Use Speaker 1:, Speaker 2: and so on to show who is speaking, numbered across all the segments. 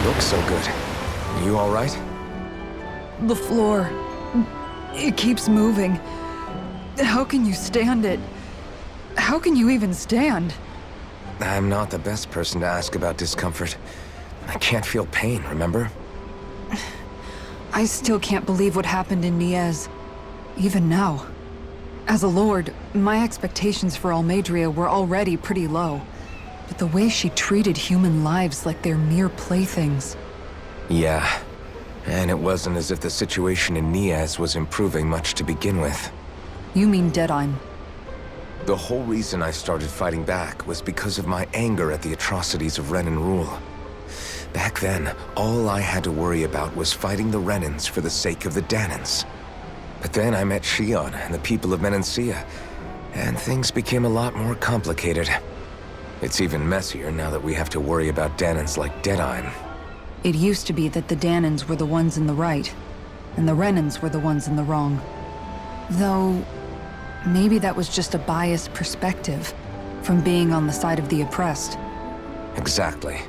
Speaker 1: look so good. You all right?
Speaker 2: The floor. It keeps moving. How can you stand it? How can you even stand?
Speaker 1: I'm not the best person to ask about discomfort. I can't feel pain, remember?
Speaker 2: I still can't believe what happened in Niez. Even now. As a lord, my expectations for Almeidrea were already pretty low. But the way she treated human lives like they're mere playthings.
Speaker 1: Yeah. And it wasn't as if the situation in Niez was improving much to begin with.
Speaker 2: You mean Deadheim?
Speaker 1: The whole reason I started fighting back was because of my anger at the atrocities of Renan rule. Back then, all I had to worry about was fighting the Renans for the sake of the Dahnans. But then I met Shionne and the people of Menancia, and things became a lot more complicated. It's even messier now that we have to worry about Dahnans like Deadheim.
Speaker 2: It used to be that the Dahnans were the ones in the right, and the Renans were the ones in the wrong. Though, maybe that was just a biased perspective from being on the side of the oppressed.
Speaker 1: Exactly.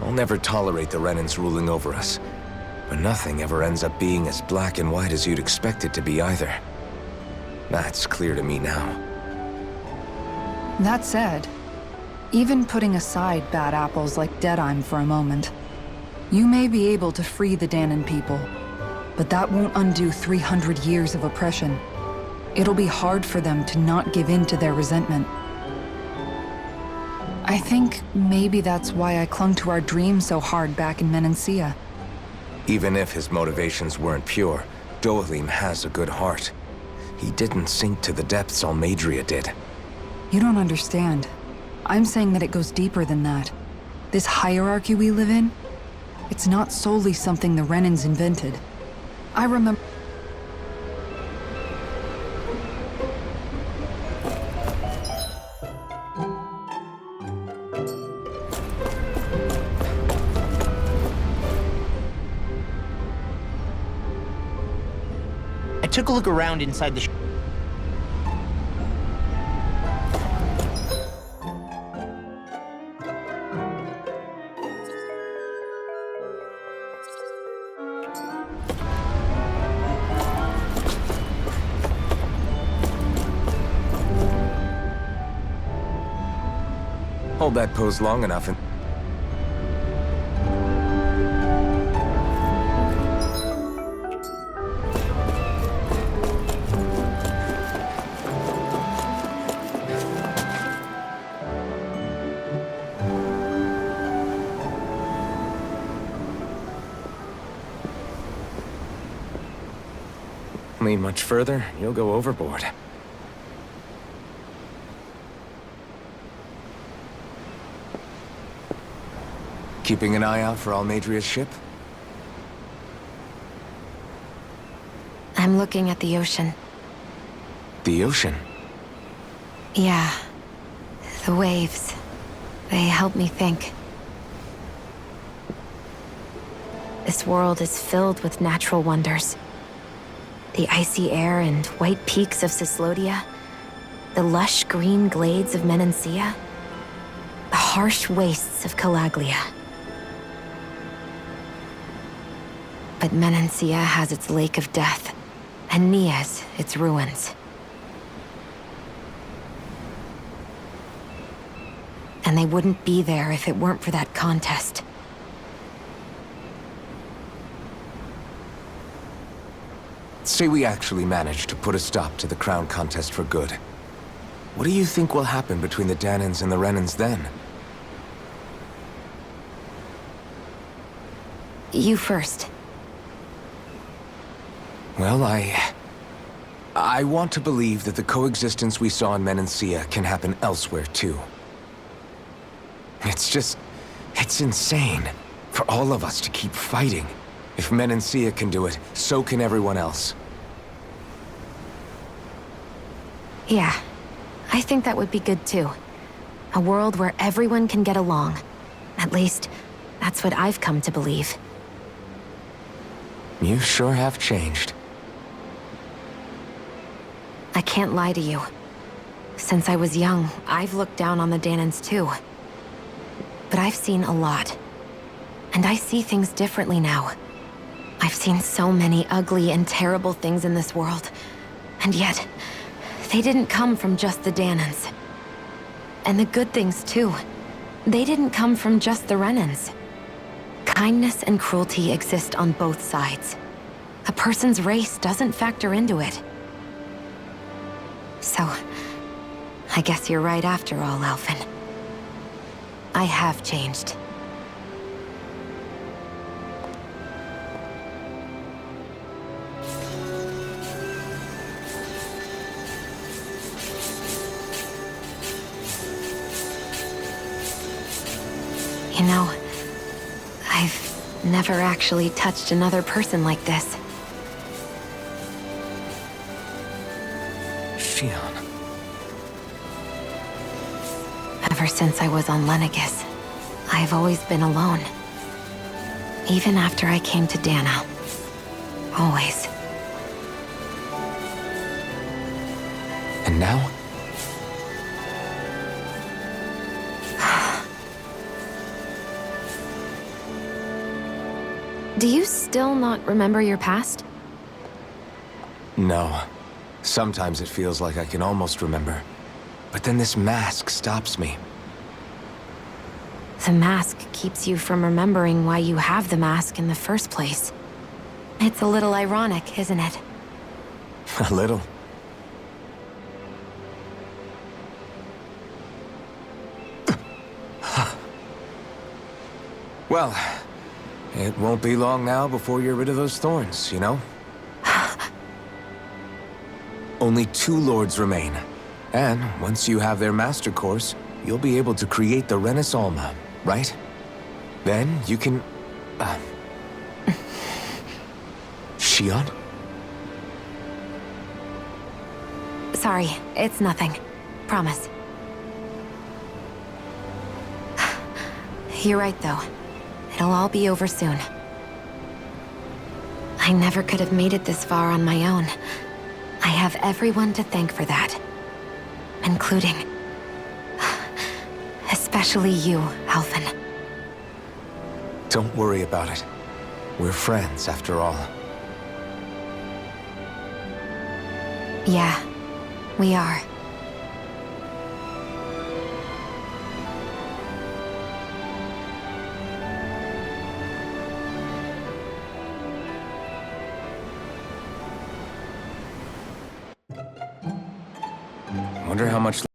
Speaker 1: I'll never tolerate the Renans ruling over us. But nothing ever ends up being as black and white as you'd expect it to be either. That's clear to me now.
Speaker 2: That said, even putting aside bad apples like Deadheim for a moment, you may be able to free the Dahnan people, but that won't undo 300 years of oppression. It'll be hard for them to not give in to their resentment. I think maybe that's why I clung to our dream so hard back in Menancia.
Speaker 1: Even if his motivations weren't pure, Dohalim has a good heart. He didn't sink to the depths Almeidrea did.
Speaker 2: You don't understand. I'm saying that it goes deeper than that. This hierarchy we live in, it's not solely something the Renans invented. I remember...
Speaker 3: I took a look around inside the
Speaker 1: Hold that pose long enough and... Lean much further, you'll go overboard. Keeping an eye out for Almeidrea's ship?
Speaker 4: I'm looking at the ocean.
Speaker 1: The ocean?
Speaker 4: Yeah. The waves. They help me think. This world is filled with natural wonders. The icy air and white peaks of Cyslodia. The lush green glades of Menancia. The harsh wastes of Calaglia. But Menancia has its Lake of Death, and Niez its ruins. And they wouldn't be there if it weren't for that contest.
Speaker 1: Say we actually manage to put a stop to the crown contest for good. What do you think will happen between the Dahnans and the Renans then?
Speaker 4: You first.
Speaker 1: Well, I want to believe that the coexistence we saw in Menancia can happen elsewhere, too. It's insane for all of us to keep fighting. If Menancia can do it, so can everyone else.
Speaker 4: Yeah, I think that would be good too. A world where everyone can get along. At least, that's what I've come to believe.
Speaker 1: You sure have changed.
Speaker 4: I can't lie to you. Since I was young, I've looked down on the Dahnans too. But I've seen a lot. And I see things differently now. I've seen so many ugly and terrible things in this world. And yet, they didn't come from just the Danans. And the good things, too. They didn't come from just the Renans. Kindness and cruelty exist on both sides. A person's race doesn't factor into it. So, I guess you're right after all, Alphen. I have changed. You know, I've never actually touched another person like this.
Speaker 1: Shion.
Speaker 4: Ever since I was on Lenegis, I've always been alone. Even after I came to Dana. Always.
Speaker 1: And now?
Speaker 4: Do you still not remember your past?
Speaker 1: No. Sometimes it feels like I can almost remember. But then this mask stops me.
Speaker 4: The mask keeps you from remembering why you have the mask in the first place. It's a little ironic, isn't it?
Speaker 1: A little. Well, it won't be long now before you're rid of those thorns, you know? Only 2 lords remain. And once you have their master course, you'll be able to create the Renis Alma, right? Then you can... Shion?
Speaker 4: Sorry, it's nothing. Promise. You're right, though. It'll all be over soon. I never could have made it this far on my own. I have everyone to thank for that. Including... especially you, Alphen.
Speaker 1: Don't worry about it. We're friends, after all.
Speaker 4: Yeah, we are.
Speaker 1: Wonder how much